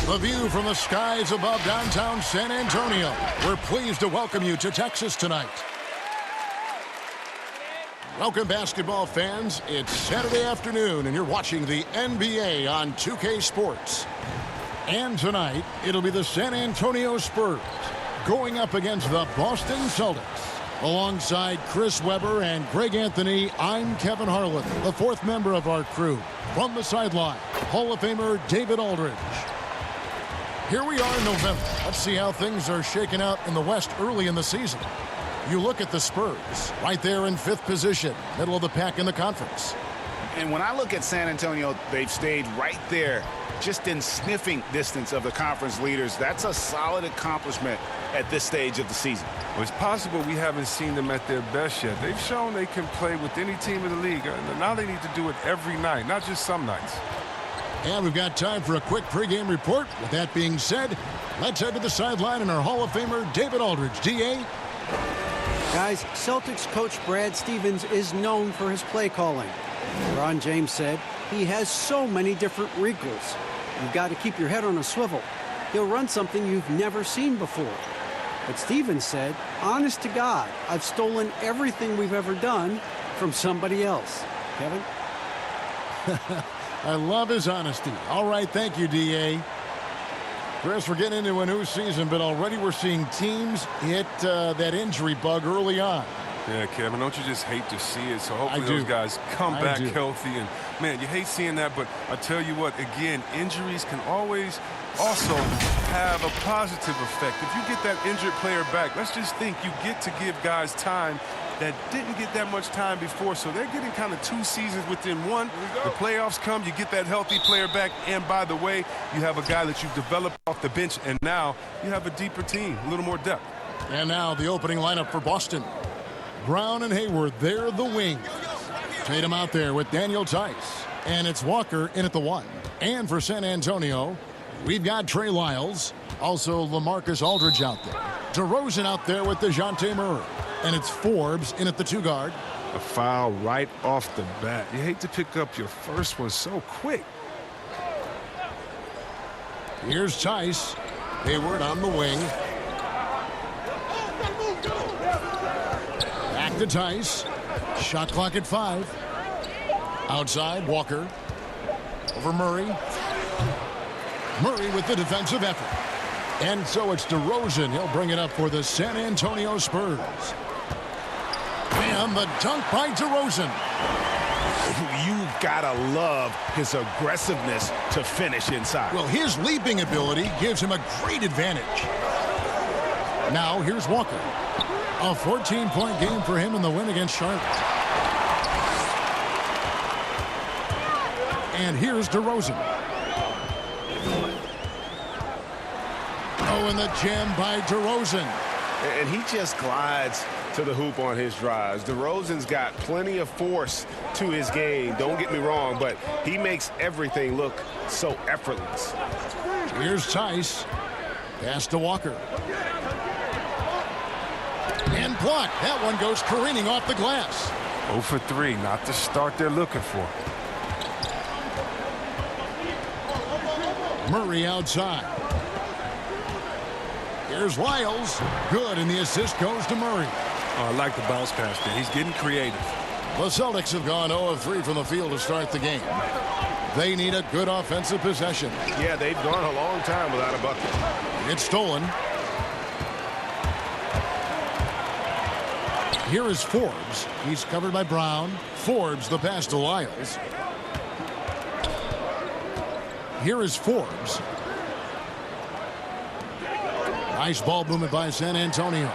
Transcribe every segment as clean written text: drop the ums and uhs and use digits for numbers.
The view from the skies above downtown San Antonio. We're pleased to welcome you to Texas tonight. Welcome, basketball fans. It's Saturday afternoon, and you're watching the NBA on 2K Sports. And tonight, it'll be the San Antonio Spurs going up against the Boston Celtics. Alongside Chris Webber and Greg Anthony, I'm Kevin Harlan, the fourth member of our crew. From the sideline, Hall of Famer David Aldridge. Here we are in November. Let's see how things are shaking out in the West early in the season. You look at the Spurs, right there in fifth position, middle of the pack in the conference. And when I look at San Antonio, they've stayed right there, just in sniffing distance of the conference leaders. That's a solid accomplishment at this stage of the season. Well, it's possible we haven't seen them at their best yet. They've shown they can play with any team in the league. Now they need to do it every night, not just some nights. And we've got time for a quick pregame report. With that being said, let's head to the sideline and our Hall of Famer, David Aldridge. D.A.? Guys, Celtics coach Brad Stevens is known for his play calling. Ron James said he has so many different wrinkles. You've got to keep your head on a swivel. He'll run something you've never seen before. But Stevens said, honest to God, I've stolen everything we've ever done from somebody else. Kevin? I love his honesty. All right, thank you, D.A. Chris, we're getting into a new season, but already we're seeing teams hit that injury bug early on. Yeah, Kevin, don't you just hate to see it? So hopefully those guys come back healthy. And, man, you hate seeing that, but I tell you what, again, injuries can always also have a positive effect. If you get that injured player back, let's just think you get to give guys time that didn't get that much time before. So they're getting kind of 2 seasons within one. The playoffs come, you get that healthy player back. And, by the way, you have a guy that you've developed off the bench, and now you have a deeper team, a little more depth. And now the opening lineup for Boston. Brown and Hayward, they're the wings. Tatum out there with Daniel Tice. And it's Walker in at the 1. And for San Antonio, we've got Trey Lyles. Also LaMarcus Aldridge out there. DeRozan out there with DeJounte Murray. And it's Forbes in at the 2 guard. A foul right off the bat. You hate to pick up your first one so quick. Here's Tice. Hayward on the wing. Back to Tice. Shot clock at 5. Outside, Walker. Over Murray. Murray with the defensive effort. And so it's DeRozan. He'll bring it up for the San Antonio Spurs. And the dunk by DeRozan. You've got to love his aggressiveness to finish inside. Well, his leaping ability gives him a great advantage. Now, here's Walker. A 14-point game for him in the win against Charlotte. And here's DeRozan. Oh, and the jam by DeRozan. And he just glides to the hoop on his drives. DeRozan's got plenty of force to his game. Don't get me wrong, but he makes everything look so effortless. Here's Tice. Pass to Walker. And blocked. That one goes careening off the glass. 0 for 3, not the start they're looking for. Murray outside. Here's Lyles. Good, and the assist goes to Murray. Oh, I like the bounce pass there. He's getting creative. The Celtics have gone 0 of 3 from the field to start the game. They need a good offensive possession. Yeah, they've gone a long time without a bucket. It's stolen. Here is Forbes. He's covered by Brown. Forbes, the pass to Lyles. Here is Forbes. Nice ball movement by San Antonio.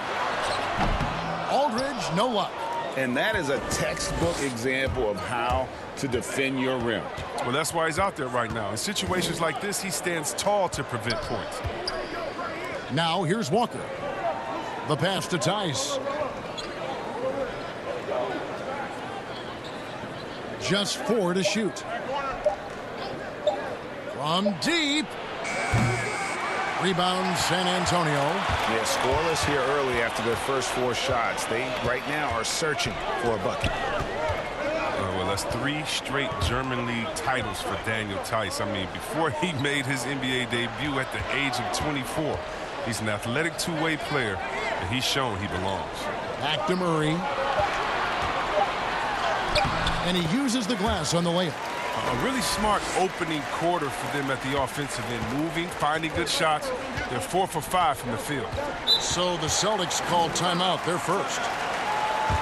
Aldridge, no luck. And that is a textbook example of how to defend your rim. Well, that's why he's out there right now. In situations like this, he stands tall to prevent points. Now, here's Walker. The pass to Tice. Just 4 to shoot. From deep. Rebound, San Antonio. Yeah, scoreless here early after their first 4 shots. They, right now, are searching for a bucket. Oh, well, That's 3 straight German League titles for Daniel Theis. I mean, before he made his NBA debut at the age of 24, he's an athletic two-way player, and he's shown he belongs. Back to Murray. And he uses the glass on the layup. A really smart opening quarter for them at the offensive end. Moving, finding good shots. They're 4 for 5 from the field. So the Celtics called timeout, their first.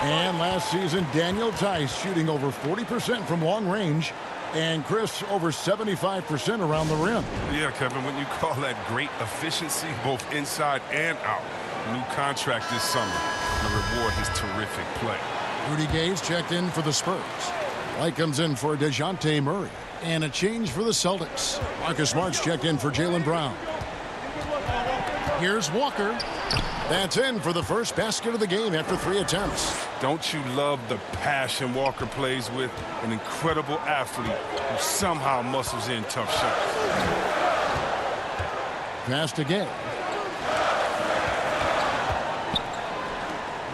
And last season, Daniel Theis shooting over 40% from long range. And Chris, over 75% around the rim. Yeah, Kevin, when you call that great efficiency, both inside and out. New contract this summer. The reward is terrific play. Rudy Gay's checked in for the Spurs. Light comes in for DeJounte Murray. And a change for the Celtics. Marcus Smart's checked in for Jaylen Brown. Here's Walker. That's in for the first basket of the game after 3 attempts. Don't you love the passion Walker plays with? An incredible athlete who somehow muscles in tough shots. Pass again.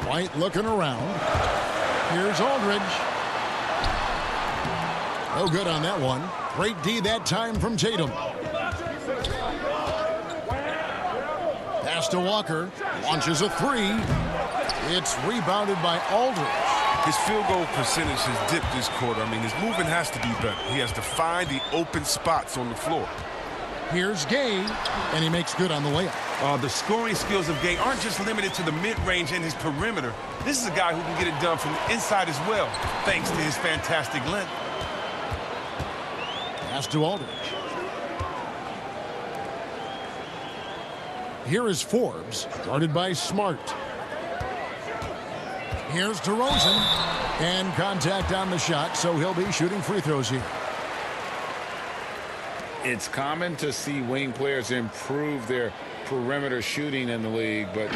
White looking around. Here's Aldridge. No good on that one. Great D that time from Tatum. Pass to Walker. Launches a 3. It's rebounded by Aldridge. His field goal percentage has dipped this quarter. I mean, his movement has to be better. He has to find the open spots on the floor. Here's Gay, and he makes good on the layup. The scoring skills of Gay aren't just limited to the mid-range and his perimeter. This is a guy who can get it done from the inside as well, thanks to his fantastic length. Pass to Aldridge. Here is Forbes, guarded by Smart. Here's DeRozan, and contact on the shot, so he'll be shooting free throws here. It's common to see wing players improve their perimeter shooting in the league, but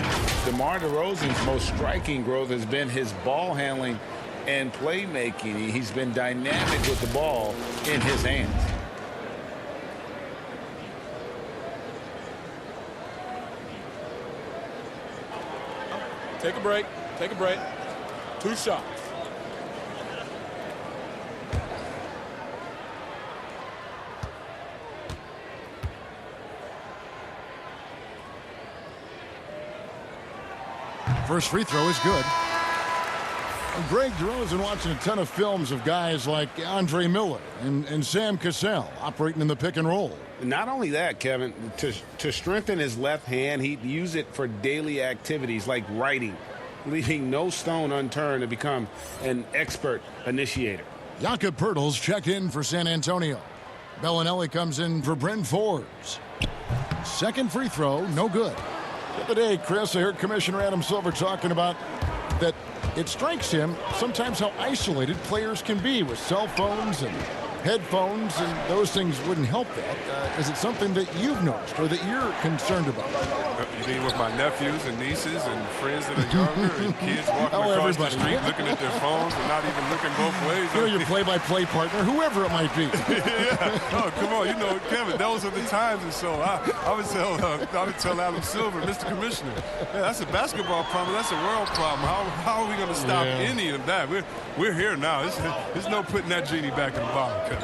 DeMar DeRozan's most striking growth has been his ball handling and playmaking. He's been dynamic with the ball in his hands. Take a break. Take a break. 2 shots. First free throw is good. And Greg DeRozan watching a ton of films of guys like Andre Miller and Sam Cassell operating in the pick and roll. Not only that, Kevin, to strengthen his left hand, he'd use it for daily activities like writing, leaving no stone unturned to become an expert initiator. Jakob Poeltl's checked in for San Antonio. Bellinelli comes in for Bryn Forbes. Second free throw, no good. The other day, Chris, I heard Commissioner Adam Silver talking about that it strikes him sometimes how isolated players can be with cell phones and headphones, and those things wouldn't help that. Is it something that you've noticed or that you're concerned about? You mean with my nephews and nieces and friends that are younger and kids walking across the street looking at their phones and not even looking both ways? You're your play-by-play partner, whoever it might be. Yeah. Oh, come on. You know, Kevin, those are the times. And so I would tell Adam Silver, Mr. Commissioner, yeah, that's a basketball problem. That's a world problem. How are we going to stop any of that? We're here now. There's no putting that genie back in the bottle, Kevin.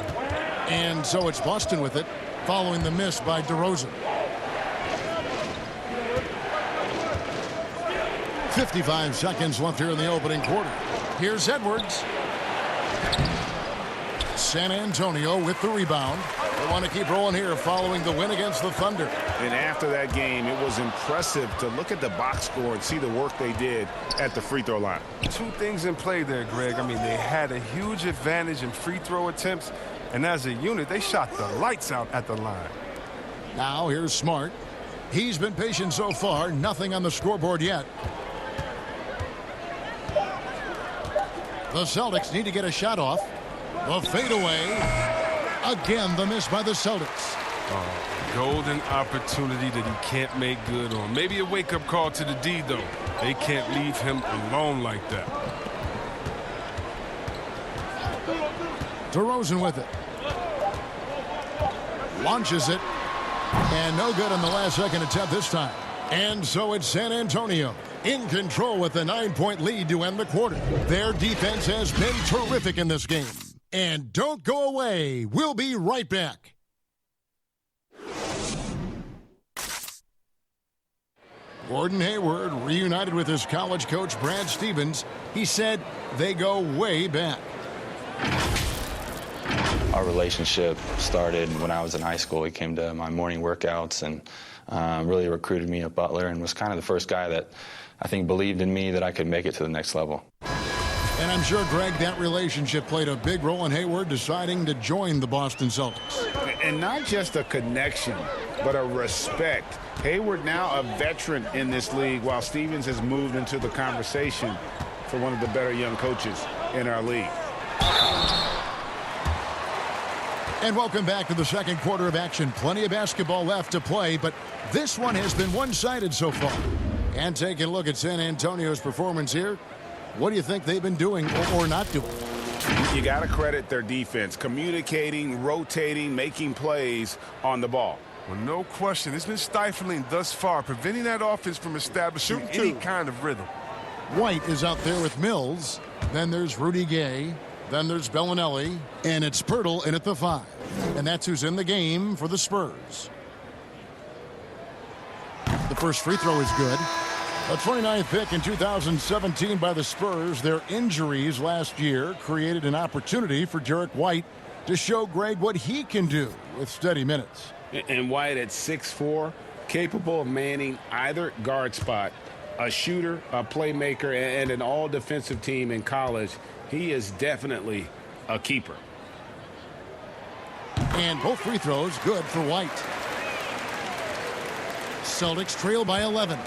And so it's Boston with it, following the miss by DeRozan. 55 seconds left here in the opening quarter. Here's Edwards. San Antonio with the rebound. They want to keep rolling here following the win against the Thunder. And after that game, it was impressive to look at the box score and see the work they did at the free throw line. 2 things in play there, Greg. I mean, they had a huge advantage in free throw attempts, and as a unit, they shot the lights out at the line. Now here's Smart. He's been patient so far. Nothing on the scoreboard yet. The Celtics need to get a shot off. The fadeaway. Again, the miss by the Celtics. Golden opportunity that he can't make good on. Maybe a wake-up call to the D, though. They can't leave him alone like that. DeRozan with it. Launches it. And no good on the last second attempt this time. And so it's San Antonio in control with a 9-point lead to end the quarter. Their defense has been terrific in this game. And don't go away. We'll be right back. Gordon Hayward reunited with his college coach, Brad Stevens. He said they go way back. Our relationship started when I was in high school. He came to my morning workouts and really recruited me at Butler and was kind of the first guy that I think believed in me that I could make it to the next level. And I'm sure, Greg, that relationship played a big role in Hayward deciding to join the Boston Celtics. And not just a connection, but a respect. Hayward now a veteran in this league, while Stevens has moved into the conversation for one of the better young coaches in our league. And welcome back to the second quarter of action. Plenty of basketball left to play, but this one has been one-sided so far. And taking a look at San Antonio's performance here, what do you think they've been doing or not doing? You got to credit their defense, communicating, rotating, making plays on the ball. Well, no question. It's been stifling thus far, preventing that offense from establishing any kind of rhythm. White is out there with Mills. Then there's Rudy Gay. Then there's Bellinelli. And it's Pirtle in at the 5. And that's who's in the game for the Spurs. The first free throw is good. A 29th pick in 2017 by the Spurs. Their injuries last year created an opportunity for Derek White to show Greg what he can do with steady minutes. And White at 6'4", capable of manning either guard spot, a shooter, a playmaker, and an all-defensive team in college. He is definitely a keeper. And both free throws good for White. Celtics trail by 11.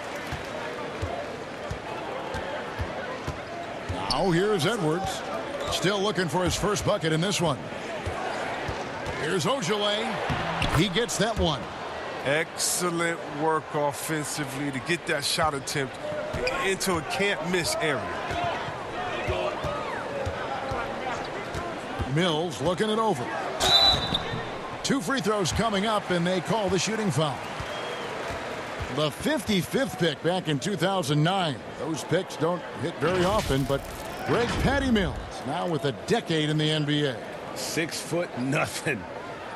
Now here's Edwards. Still looking for his first bucket in this one. Here's Ojale. He gets that one. Excellent work offensively to get that shot attempt into a can't-miss area. Mills looking it over. 2 free throws coming up, and they call the shooting foul. The 55th pick back in 2009. Those picks don't hit very often, but Greg Patty Mills now with a decade in the NBA. 6'0",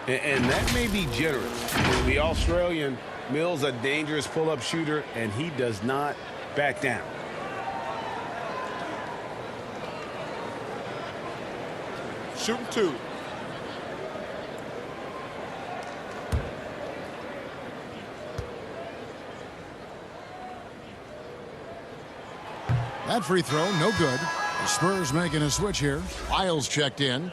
and that may be generous. The Australian Mills, a dangerous pull-up shooter, and he does not back down. Shooting 2. That free throw, no good. The Spurs making a switch here. Lyles checked in.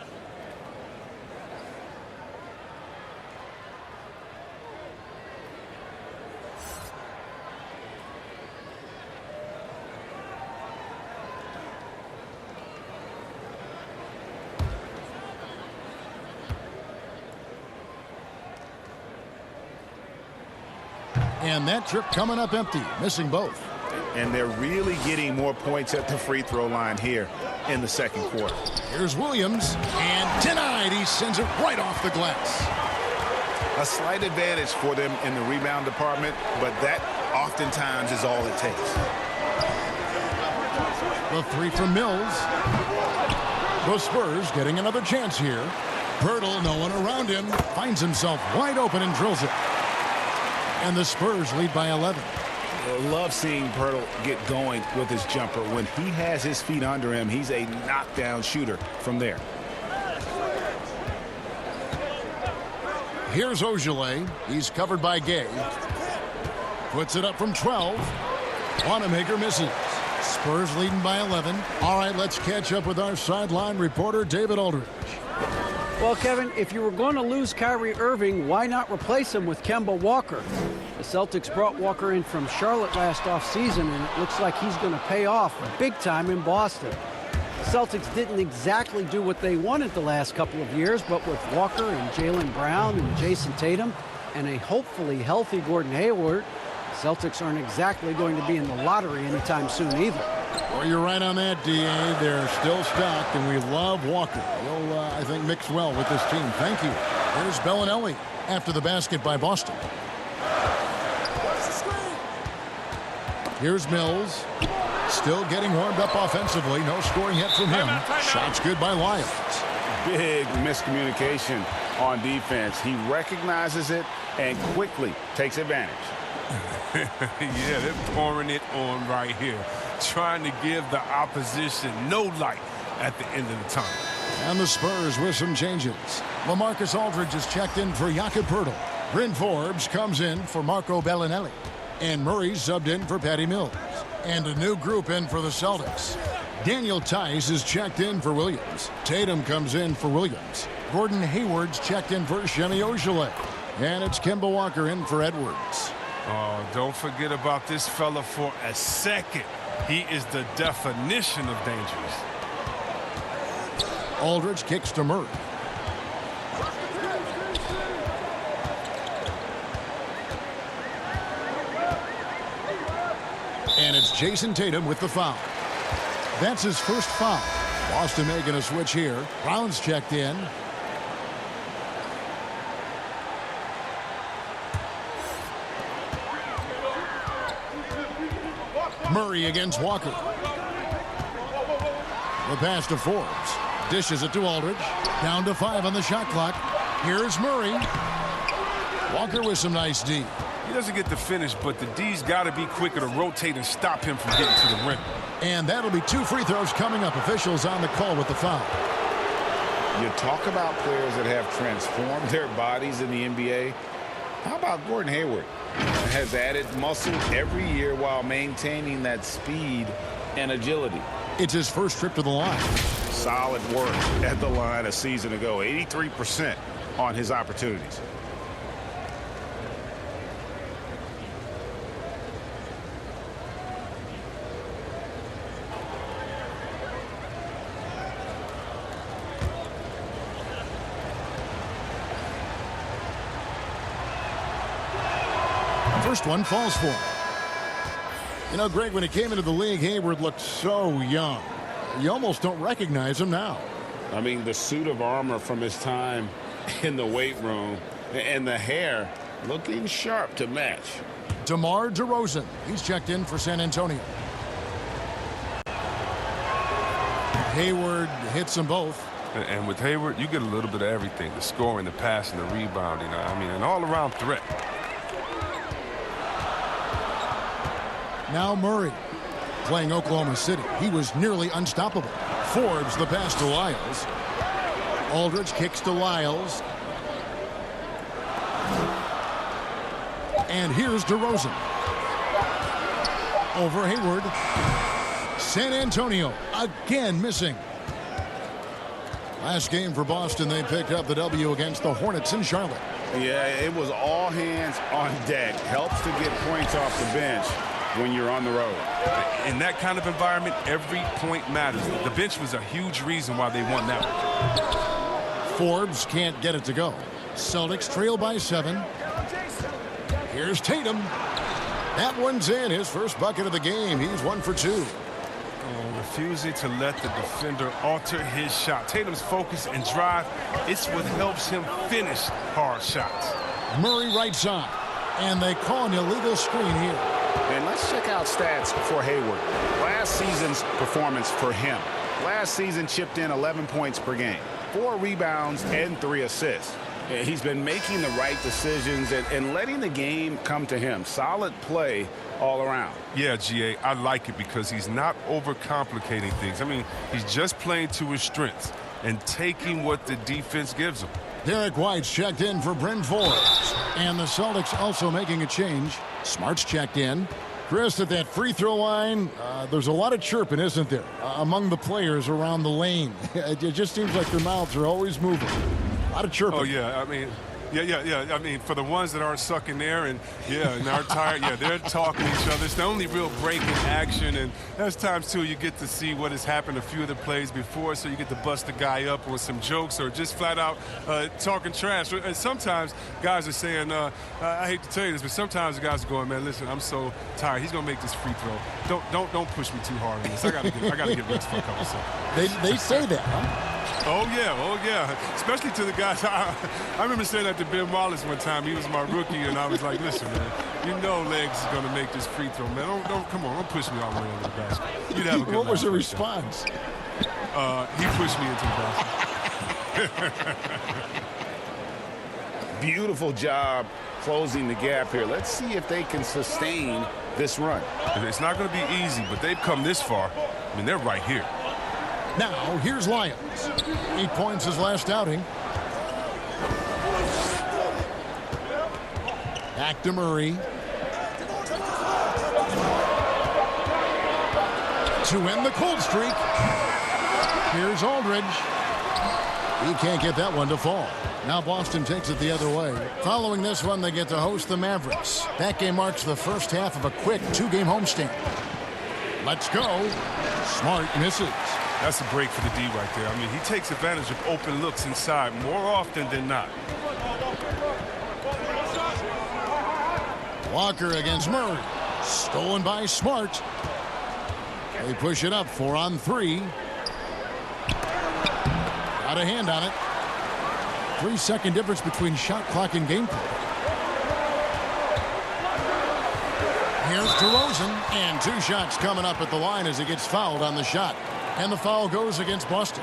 And that trip coming up empty, missing both. And they're really getting more points at the free throw line here in the second quarter. Here's Williams, and denied. He sends it right off the glass. A slight advantage for them in the rebound department, but that oftentimes is all it takes. The 3 from Mills. The Spurs getting another chance here. Pirtle, no one around him, finds himself wide open and drills it. And the Spurs lead by 11. Love seeing Pirtle get going with his jumper. When he has his feet under him, he's a knockdown shooter from there. Here's Ojale. He's covered by Gay. Puts it up from 12. Wanamaker misses. Spurs leading by 11. All right, let's catch up with our sideline reporter, David Aldridge. Well, Kevin, if you were going to lose Kyrie Irving, why not replace him with Kemba Walker? The Celtics brought Walker in from Charlotte last offseason, and it looks like he's going to pay off big time in Boston. The Celtics didn't exactly do what they wanted the last couple of years, but with Walker and Jaylen Brown and Jason Tatum and a hopefully healthy Gordon Hayward, the Celtics aren't exactly going to be in the lottery anytime soon either. Well, you're right on that, D.A. They're still stacked, and we love Walker. He'll, I think, mix well with this team. Thank you. Here's Bellinelli after the basket by Boston. Here's Mills. Still getting warmed up offensively. No scoring yet from him. Shots good by Lyles. big miscommunication on defense. He recognizes it and quickly takes advantage. Yeah, they're pouring it on right here, trying to give the opposition no light at the end of the tunnel. And the Spurs with some changes. LaMarcus Aldridge is checked in for Jakob Poeltl. Bryn Forbes comes in for Marco Bellinelli. And Murray subbed in for Patty Mills. And a new group in for the Celtics. Daniel Tice is checked in for Williams. Tatum comes in for Williams. Gordon Hayward's checked in for Semi Ojeleye. And it's Kemba Walker in for Edwards. Oh, don't forget about this fella for a second. He is the definition of dangerous. Aldridge kicks to Murray. And it's Jason Tatum with the foul. That's his first foul. Boston making a switch here. Brown's checked in. Murray against Walker. The pass to Forbes. Dishes it to Aldridge. Down to 5 on the shot clock. Here's Murray. Walker with some nice D. He doesn't get the finish, but the D's got to be quicker to rotate and stop him from getting to the rim. And that'll be 2 free throws coming up. Officials on the call with the foul. You talk about players that have transformed their bodies in the NBA. How about Gordon Hayward? Has added muscle every year while maintaining that speed and agility. It's his first trip to the line. Solid work at the line a season ago. 83% on his opportunities. First one falls for him. You know, Greg, when he came into the league, Hayward looked so young. You almost don't recognize him now. I mean, the suit of armor from his time in the weight room and the hair looking sharp to match. DeMar DeRozan. He's checked in for San Antonio. Hayward hits them both. And with Hayward, you get a little bit of everything. The scoring, the passing, the rebounding. I mean, an all-around threat. Now Murray playing Oklahoma City. He was nearly unstoppable. Forbes the pass to Lyles. Aldridge kicks to Lyles. And here's DeRozan. Over Hayward. San Antonio again missing. Last game for Boston, they picked up the W against the Hornets in Charlotte. Yeah, it was all hands on deck. Helps to get points off the bench when you're on the road. In that kind of environment, every point matters. The bench was a huge reason why they won that one. Forbes can't get it to go. Celtics trail by 7. Here's Tatum. That one's in. His first bucket of the game. He's 1 for 2. Refusing to let the defender alter his shot. Tatum's focus and drive, it's what helps him finish hard shots. Murray right side. And they call an illegal screen here. And let's check out stats for Hayward. Last season's performance for him. Last season chipped in 11 points per game, 4 rebounds and 3 assists. He's been making the right decisions and letting the game come to him. Solid play all around. Yeah, GA, I like it because he's not overcomplicating things. I mean, he's just playing to his strengths and taking what the defense gives him. Derek White's checked in for Bryn Forbes. And the Celtics also making a change. Smart's checked in. Chris, at that free throw line, there's a lot of chirping, isn't there, among the players around the lane. It just seems like their mouths are always moving. A lot of chirping. Oh, yeah. I mean, yeah. I mean, for the ones that aren't sucking there and are tired, they're talking to each other. It's the only real break in action. And there's times, too, you get to see what has happened a few of the plays before, so you get to bust the guy up with some jokes or just flat out talking trash. And sometimes guys are saying, I hate to tell you this, but sometimes the guys are going, man, listen, I'm so tired. He's going to make this free throw. Don't push me too hard on this. I got to get rest for a couple seconds. They say that, huh? Oh, yeah. Especially to the guys. I remember saying that to Ben Wallace one time. He was my rookie, and I was like, listen, man, you know Legs is going to make this free throw, man. Come on, don't push me all the way over the basket. You'd have a good What was the response? He pushed me into the basket. Beautiful job closing the gap here. Let's see if they can sustain this run. It's not going to be easy, but they've come this far. I mean, they're right here. Now, here's Lyons. 8 points his last outing. Back to Murray. To end the cold streak. Here's Aldridge. He can't get that one to fall. Now Boston takes it the other way. Following this one, they get to host the Mavericks. That game marks the first half of a quick 2-game homestand. Let's go. Smart misses. That's a break for the D right there. I mean, he takes advantage of open looks inside more often than not. Walker against Murray. Stolen by Smart. They push it up 4-on-3. Got a hand on it. 3-second difference between shot clock and game clock. Here's DeRozan, and 2 shots coming up at the line as he gets fouled on the shot. And the foul goes against Boston.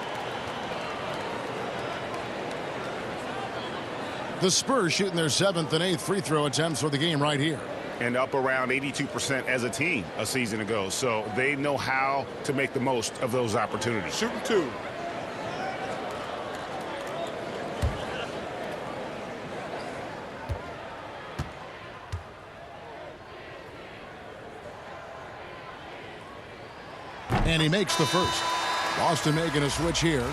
The Spurs shooting their 7th and 8th free throw attempts for the game right here. And up around 82% as a team a season ago. So they know how to make the most of those opportunities. Shooting 2. And he makes the first. Boston making a switch here.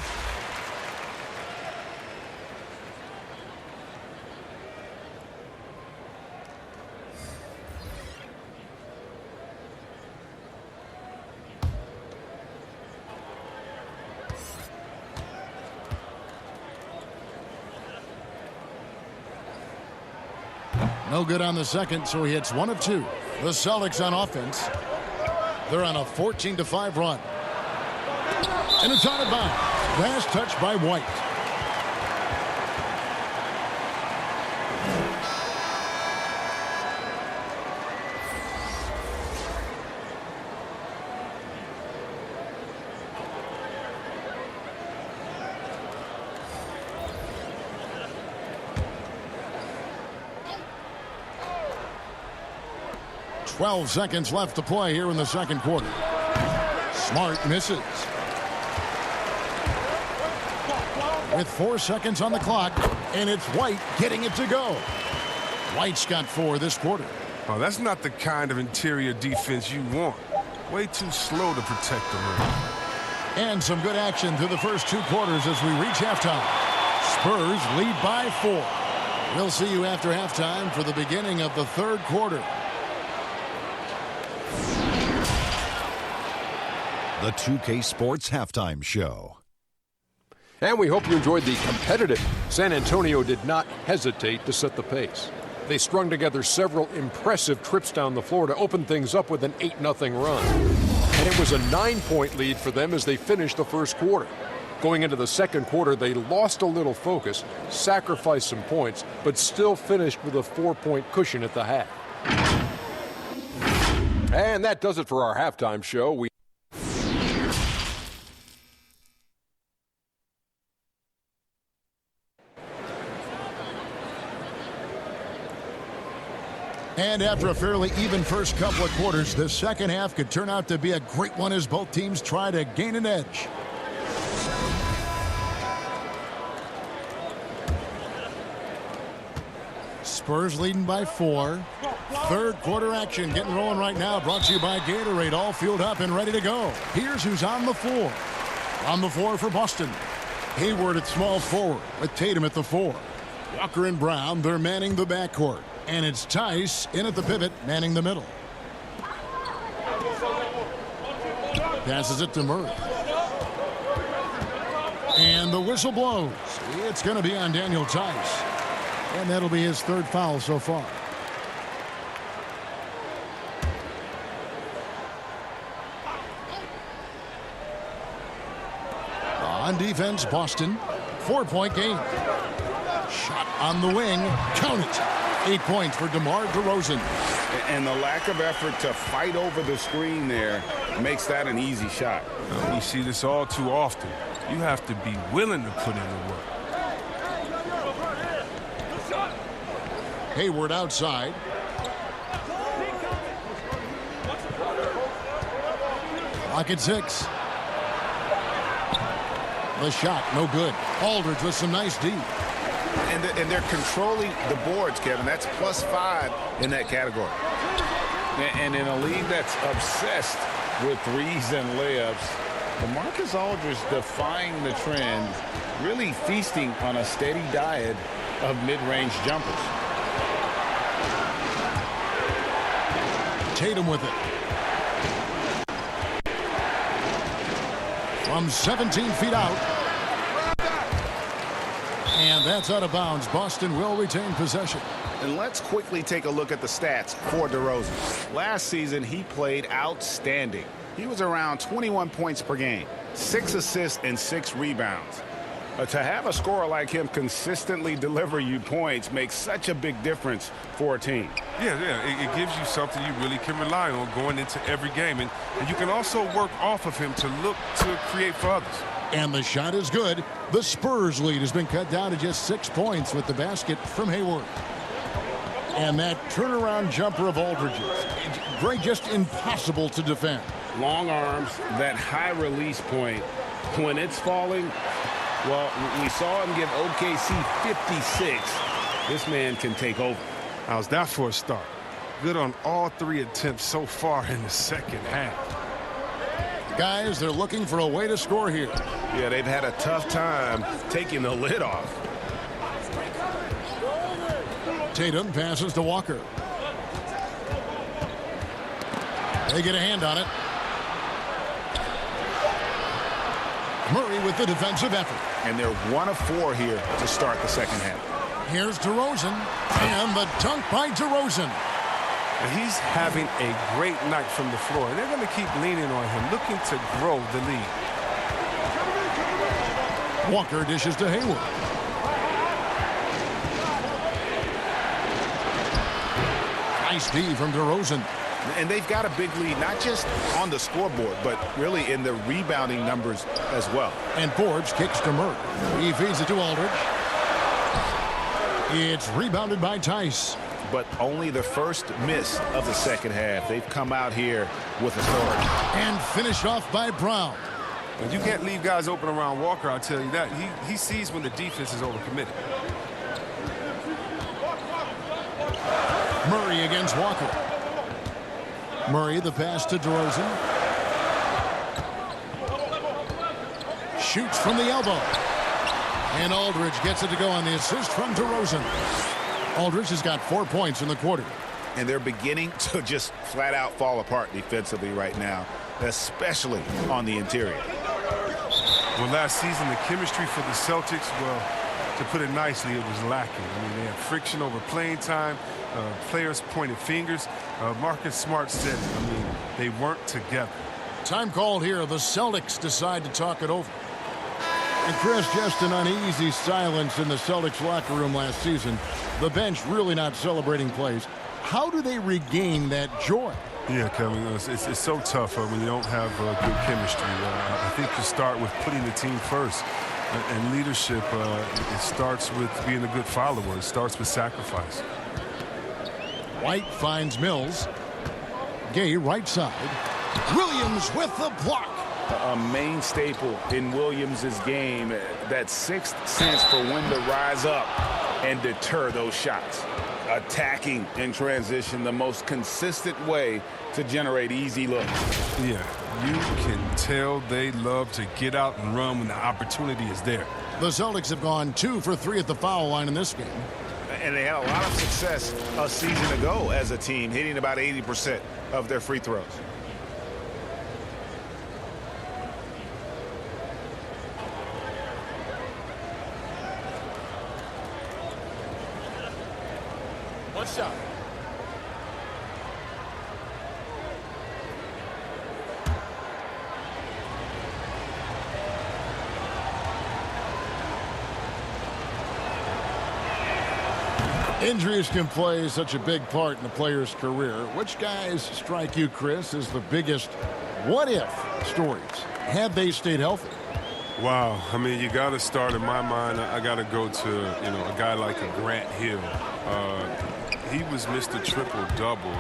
No good on the second, so he hits 1 of 2. The Celtics on offense. They're on a 14-5 run. And it's out of bounds. Last touch by White. Twelve seconds left to play here in the second quarter. Smart misses. With 4 seconds on the clock, and it's White getting it to go. White's got 4 this quarter. Oh, that's not the kind of interior defense you want. Way too slow to protect the rim. And some good action through the first 2 quarters as we reach halftime. Spurs lead by 4. We'll see you after halftime for the beginning of the third quarter. The 2K Sports Halftime Show. And we hope you enjoyed the competitive. San Antonio did not hesitate to set the pace. They strung together several impressive trips down the floor to open things up with an 8-0 run. And it was a 9-point lead for them as they finished the first quarter. Going into the second quarter, they lost a little focus, sacrificed some points, but still finished with a 4-point cushion at the half. And that does it for our halftime show. And after a fairly even first couple of quarters, the second half could turn out to be a great one as both teams try to gain an edge. Spurs leading by 4. Third quarter action getting rolling right now. Brought to you by Gatorade. All fueled up and ready to go. Here's who's on the floor. On the floor for Boston. Hayward at small forward with Tatum at the 4. Walker and Brown, they're manning the backcourt. And it's Tice in at the pivot, manning the middle. Passes it to Murray. And the whistle blows. It's going to be on Daniel Tice. And that'll be his 3rd foul so far. On defense, Boston. 4-point game. Shot on the wing. Count it. 8 points for DeMar DeRozan. And the lack of effort to fight over the screen there makes that an easy shot. We see this all too often. you have to be willing to put in the work. Hayward outside. Clock at 6. The shot, no good. Aldridge with some nice D. And they're controlling the boards, Kevin. That's +5 in that category. And in a league that's obsessed with threes and layups, LaMarcus Aldridge defying the trend, really feasting on a steady diet of mid-range jumpers. Tatum with it. From 17 feet out. And that's out of bounds. Boston will retain possession. And let's quickly take a look at the stats for DeRozan. Last season, he played outstanding. He was around 21 points per game, 6 assists and 6 rebounds. To have a scorer like him consistently deliver you points makes such a big difference for a team. Yeah, it gives you something you really can rely on going into every game. And you can also work off of him to look to create for others. And the shot is good. The Spurs lead has been cut down to just 6 points with the basket from Hayward. And that turnaround jumper of Aldridge's, Greg, just impossible to defend. Long arms, that high release point, when it's falling, well, we saw him give OKC 56. This man can take over. How's that for a start? Good on all 3 attempts so far in the second half. Guys, they're looking for a way to score here. Yeah, they've had a tough time taking the lid off. Tatum passes to Walker. They get a hand on it. Murray with the defensive effort. And they're 1 of 4 here to start the second half. Here's DeRozan. And the dunk by DeRozan. And he's having a great night from the floor. They're going to keep leaning on him, looking to grow the lead. Walker dishes to Hayward. Nice D from DeRozan. And they've got a big lead, not just on the scoreboard, but really in the rebounding numbers as well. And Forbes kicks to Murray. He feeds it to Aldridge. It's rebounded by Tice. But only the first miss of the second half. They've come out here with authority. And finished off by Brown. And you can't leave guys open around Walker, I'll tell you that. He sees when the defense is overcommitted. Murray against Walker. Murray, the pass to DeRozan. Shoots from the elbow. And Aldridge gets it to go on the assist from DeRozan. Aldridge has got 4 points in the quarter. And they're beginning to just flat out fall apart defensively right now, especially on the interior. Well, last season, the chemistry for the Celtics, well, to put it nicely, it was lacking. I mean, they had friction over playing time. Players pointed fingers. Marcus Smart said, I mean, they weren't together. Time called here. The Celtics decide to talk it over. And Chris, just an uneasy silence in the Celtics locker room last season. The bench really not celebrating plays. How do they regain that joy? Yeah, Kevin, it's so tough when you don't have good chemistry. I think you start with putting the team first. And leadership, it starts with being a good follower. It starts with sacrifice. White finds Mills. Gay right side. Williams with the block. A main staple in Williams' game, that sixth sense for when to rise up and deter those shots. Attacking in transition, the most consistent way to generate easy looks. Yeah, you can tell they love to get out and run when the opportunity is there. The Celtics have gone 2 for 3 at the foul line in this game. And they had a lot of success a season ago as a team, hitting about 80% of their free throws. One shot. Injuries can play such a big part in a player's career. Which guys strike you, Chris, as the biggest what-if stories? Had they stayed healthy? Wow. I mean, you got to start, in my mind, I got to go to, a guy like a Grant Hill. He was Mr. Triple-Double.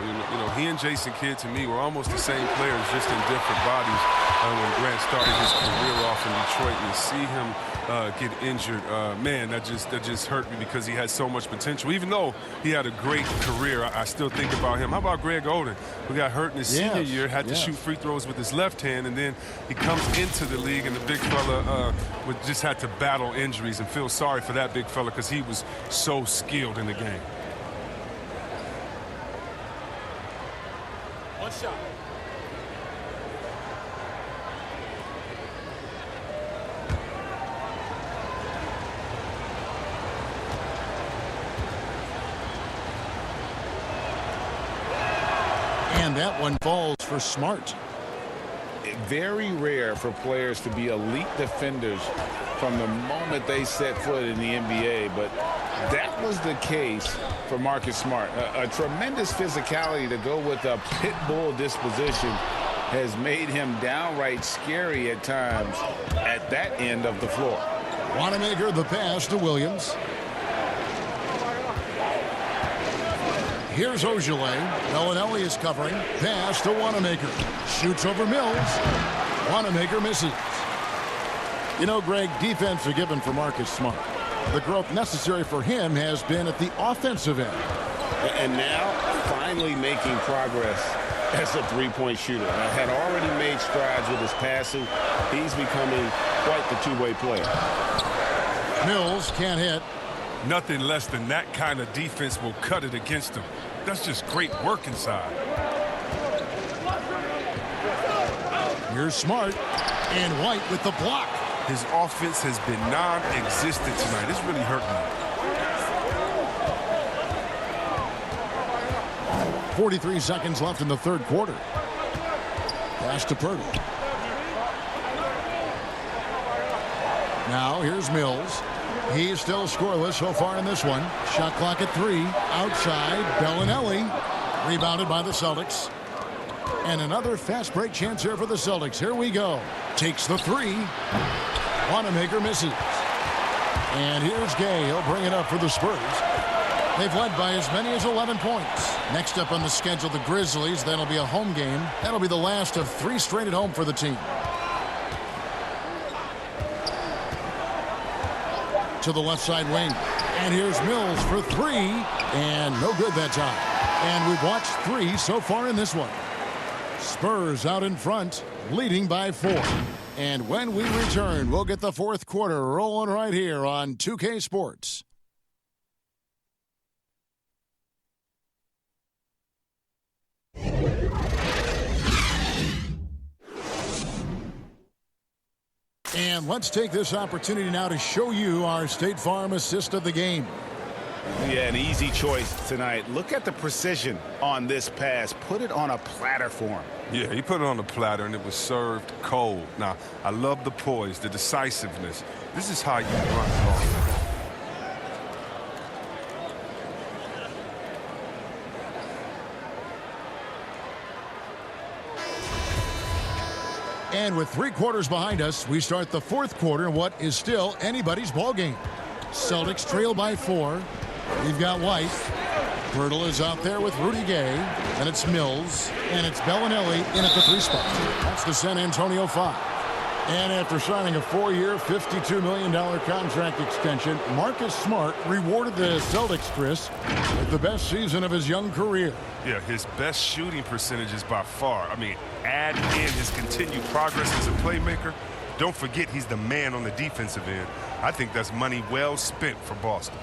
He and Jason Kidd, to me, were almost the same players, just in different bodies. When Grant started his career off in Detroit, and to see him get injured, man, that just hurt me because he had so much potential. Even though he had a great career, I still think about him. How about Greg Oden, who got hurt in his senior year, had to shoot free throws with his left hand, and then he comes into the league, and the big fella just had to battle injuries, and feel sorry for that big fella because he was so skilled in the game. One shot. And that one falls for Smart. Very rare for players to be elite defenders from the moment they set foot in the NBA, but that was the case for Marcus Smart. A tremendous physicality to go with a pit bull disposition has made him downright scary at times at that end of the floor. Wanamaker the pass to Williams. Here's Ojale. Bellinelli is covering. Pass to Wanamaker. Shoots over Mills. Wanamaker misses. Greg, defense are given for Marcus Smart. The growth necessary for him has been at the offensive end. And now finally making progress as a three-point shooter. Had already made strides with his passing. He's becoming quite the two-way player. Mills can't hit. Nothing less than that kind of defense will cut it against him. That's just great work inside. Here's Smart. And White with the block. His offense has been non-existent tonight. It's really hurting him. 43 seconds left in the third quarter. Pass to Purdy. Now here's Mills. He's still scoreless so far in this one. Shot clock at 3. Outside, Bellinelli. Rebounded by the Celtics. And another fast break chance here for the Celtics. Here we go. Takes the 3. Wanamaker misses. And here's Gay. He'll bring it up for the Spurs. They've led by as many as 11 points. Next up on the schedule, the Grizzlies. That'll be a home game. That'll be the last of 3 straight at home for the team. To the left side wing. And here's Mills for 3. And no good that time. And we've watched 3 so far in this one. Spurs out in front, leading by 4. And when we return, we'll get the fourth quarter rolling right here on 2K Sports. And let's take this opportunity now to show you our State Farm assist of the game. Yeah, an easy choice tonight. Look at the precision on this pass. Put it on a platter for him. Yeah, he put it on a platter, and it was served cold. Now, I love the poise, the decisiveness. This is how you run it off. And with 3 quarters behind us, we start the fourth quarter in what is still anybody's ball game. Celtics trail by 4. We've got White. Pirtle is out there with Rudy Gay. And it's Mills. And it's Bellinelli in at the 3 spot. That's the San Antonio 5. And after signing a 4-year, $52 million contract extension, Marcus Smart rewarded the Celtics, Chris, with the best season of his young career. Yeah, his best shooting percentages by far. I mean, add in his continued progress as a playmaker. Don't forget he's the man on the defensive end. I think that's money well spent for Boston.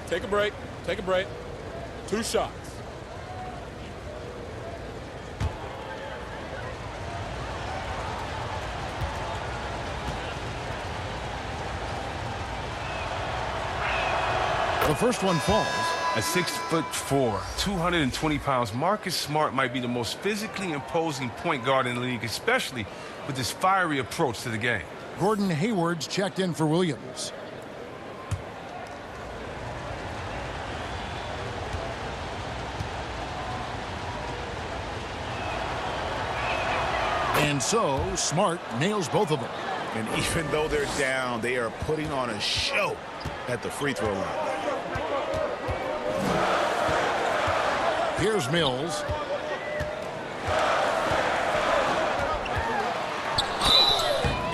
Take a break. Take a break. 2 shots. The first one falls. At 6'4", 220 pounds, Marcus Smart might be the most physically imposing point guard in the league, especially with his fiery approach to the game. Gordon Hayward's checked in for Williams. And so Smart nails both of them. And even though they're down, they are putting on a show at the free throw line. Here's Mills.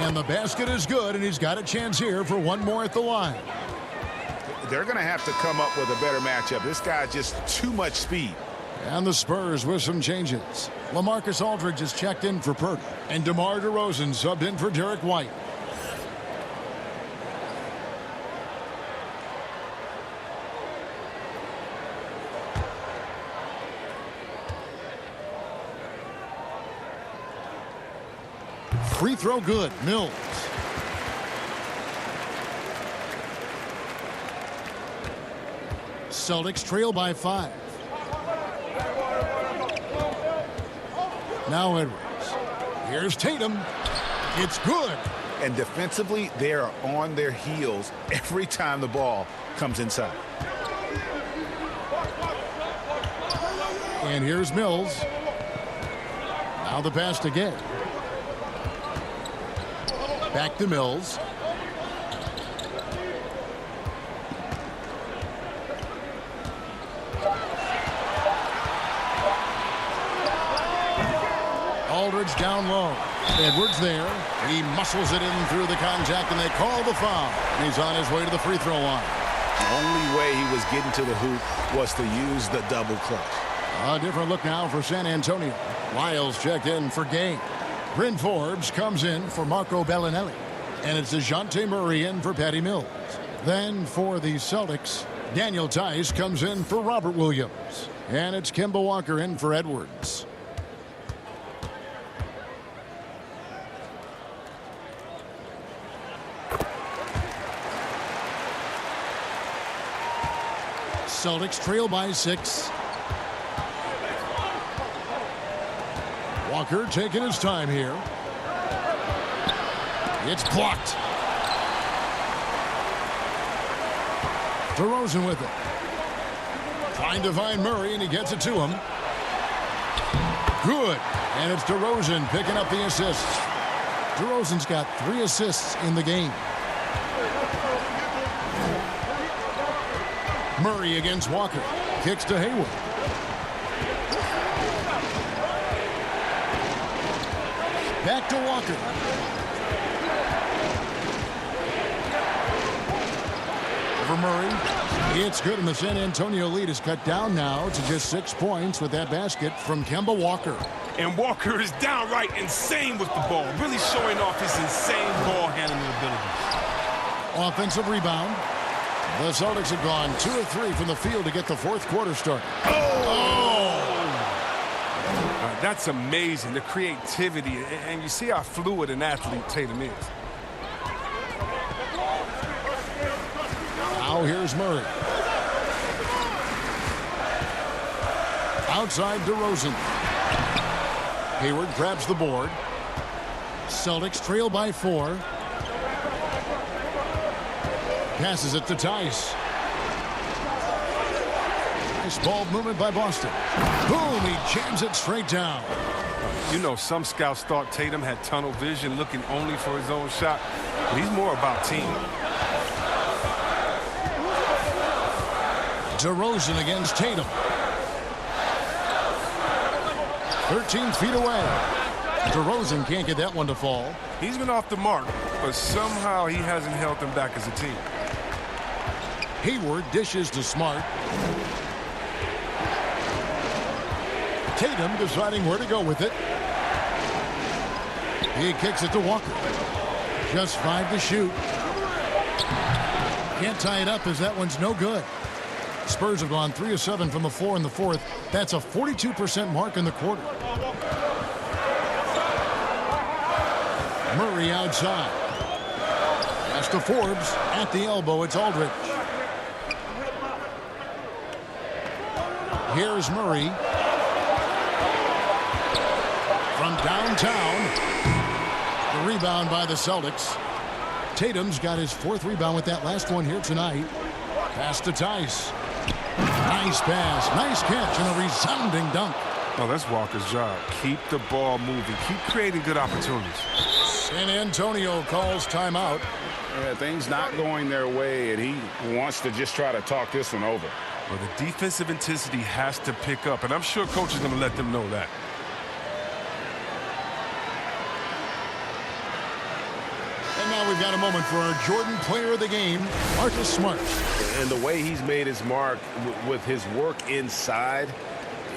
And the basket is good, and he's got a chance here for one more at the line. They're going to have to come up with a better matchup. This guy's just too much speed. And the Spurs with some changes. LaMarcus Aldridge is checked in for Purdy, and DeMar DeRozan subbed in for Derek White. Free throw good. Mills. Celtics trail by 5. Now Edwards. Here's Tatum. It's good. And defensively, they are on their heels every time the ball comes inside. And here's Mills. Now the pass to Gay. Back to Mills. Aldridge down low. Edwards there. He muscles it in through the contact, and they call the foul. He's on his way to the free throw line. The only way he was getting to the hoop was to use the double clutch. A different look now for San Antonio. Lyles checked in for Gay. Bryn Forbes comes in for Marco Bellinelli. And it's DeJounte Murray in for Patty Mills. Then for the Celtics, Daniel Tice comes in for Robert Williams. And it's Kemba Walker in for Edwards. Celtics trail by 6. Walker taking his time here. It's blocked. DeRozan with it. Trying to find Murray, and he gets it to him. Good. And it's DeRozan picking up the assists. DeRozan's got 3 assists in the game. Murray against Walker. Kicks to Hayward. Back to Walker. Over Murray. It's good, and the San Antonio lead is cut down now to just 6 points with that basket from Kemba Walker. And Walker is downright insane with the ball, really showing off his insane ball handling ability. Offensive rebound. The Celtics have gone 2 of 3 from the field to get the fourth quarter started. That's amazing, the creativity, and you see how fluid an athlete Tatum is. Now here's Murray. Outside DeRozan. Hayward grabs the board. Celtics trail by 4. Passes it to Tice. Nice ball movement by Boston. Boom, he jams it straight down. You know, some scouts thought Tatum had tunnel vision, looking only for his own shot. But he's more about team. DeRozan against Tatum. 13 feet away. DeRozan can't get that one to fall. He's been off the mark, but somehow he hasn't held them back as a team. Hayward dishes to Smart. Tatum deciding where to go with it. He kicks it to Walker. Just 5 to shoot. Can't tie it up as that one's no good. Spurs have gone 3 of 7 from the floor in the fourth. That's a 42% mark in the quarter. Murray outside. Pass to Forbes. At the elbow, it's Aldridge. Here's Murray. From downtown. The rebound by the Celtics. Tatum's got his 4th rebound with that last one here tonight. Pass to Tice. Nice pass. Nice catch and a resounding dunk. Oh, that's Walker's job. Keep the ball moving. Keep creating good opportunities. San Antonio calls timeout. Yeah, things not going their way, and he wants to just try to talk this one over. Well, the defensive intensity has to pick up, and I'm sure coach is going to let them know that. And now we've got a moment for our Jordan player of the game, Marcus Smart. And the way he's made his mark with his work inside,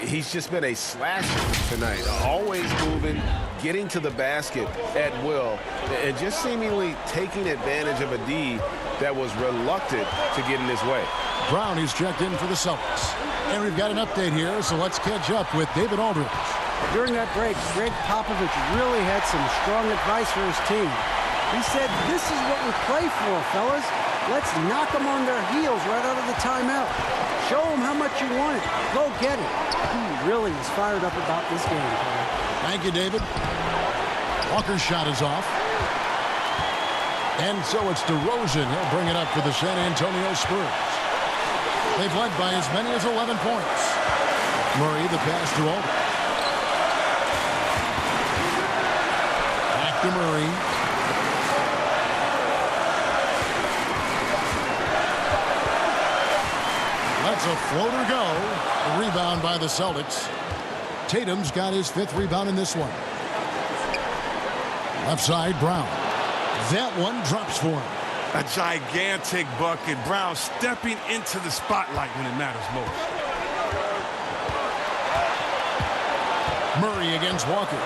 he's just been a slasher tonight. Always moving, getting to the basket at will, and just seemingly taking advantage of a D that was reluctant to get in his way. Brown is checked in for the Celtics. And we've got an update here, so let's catch up with David Aldridge. During that break, Greg Popovich really had some strong advice for his team. He said, "This is what we play for, fellas. Let's knock them on their heels right out of the timeout. Show them how much you want it. Go get it." He really is fired up about this game, Paul. Thank you, David. Walker's shot is off. And so it's DeRozan. He'll bring it up for the San Antonio Spurs. They've led by as many as 11 points. Murray, the pass to Aldridge. Back to Murray. Lets a floater go. A rebound by the Celtics. Tatum's got his 5th rebound in this one. Left side, Brown. That one drops for him. A gigantic bucket. Brown stepping into the spotlight when it matters most. Murray against Walker.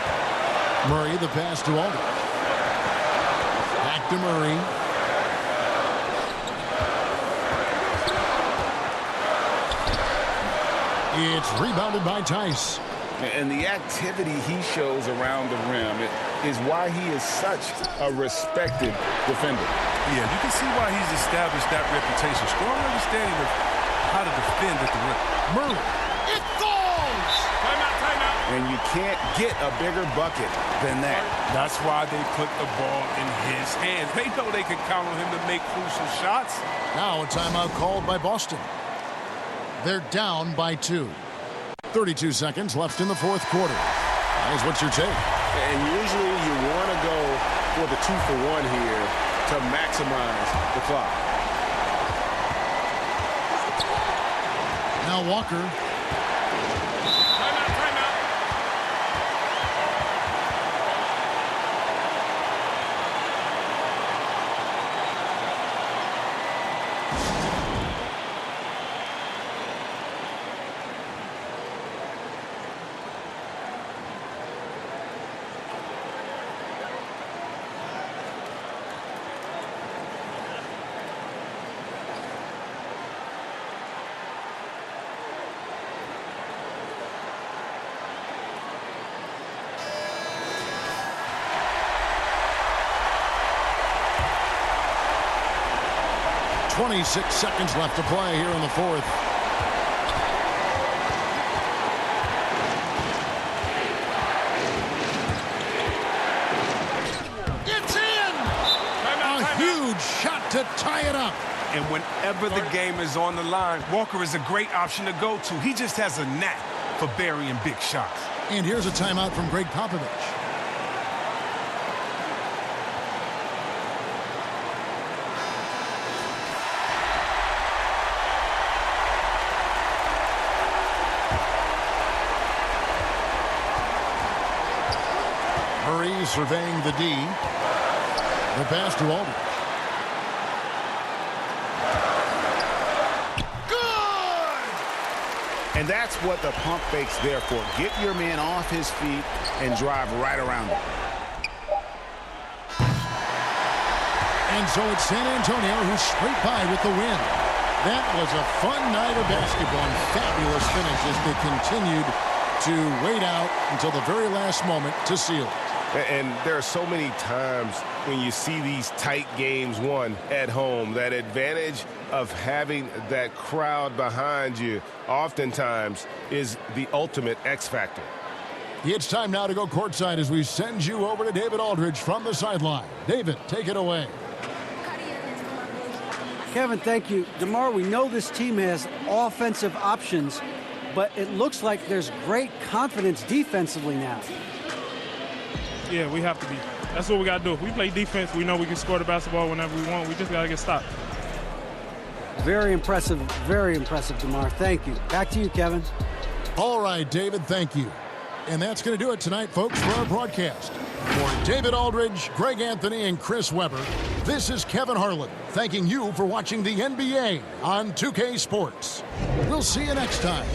Murray, the pass to Aldridge. Back to Murray. It's rebounded by Tice. And the activity he shows around the rim is why he is such a respected defender. Yeah, you can see why he's established that reputation. Strong understanding of how to defend at the rim. Murray. It falls! Timeout. And you can't get a bigger bucket than that. That's why they put the ball in his hands. They know they can count on him to make crucial shots. Now a timeout called by Boston. They're down by 2. 32 seconds left in the 4th quarter. That is what's your take. And usually you want to go for the 2-for-1 here to maximize the clock. Now Walker. Timeout. .26 seconds left to play here in the 4th. It's in! A huge shot to tie it up. And whenever the game is on the line, Walker is a great option to go to. He just has a knack for burying big shots. And here's a timeout from Greg Popovich. Murray surveying the D. The pass to Aldridge. Good! And that's what the pump fake's there for. Get your man off his feet and drive right around him. And so it's San Antonio who's straight by with the win. That was a fun night of basketball and fabulous finish as they continued to wait out until the very last moment to seal it. And there are so many times when you see these tight games won at home, that advantage of having that crowd behind you oftentimes is the ultimate X factor. It's time now to go courtside as we send you over to David Aldridge from the sideline. David, take it away. Kevin, thank you. DeMar, we know this team has offensive options, but it looks like there's great confidence defensively now. Yeah, we have to be. That's what we got to do. If we play defense, we know we can score the basketball whenever we want. We just got to get stopped. Very impressive, DeMar. Thank you. Back to you, Kevin. All right, David, thank you. And that's going to do it tonight, folks, for our broadcast. For David Aldridge, Greg Anthony, and Chris Webber, this is Kevin Harlan thanking you for watching the NBA on 2K Sports. We'll see you next time.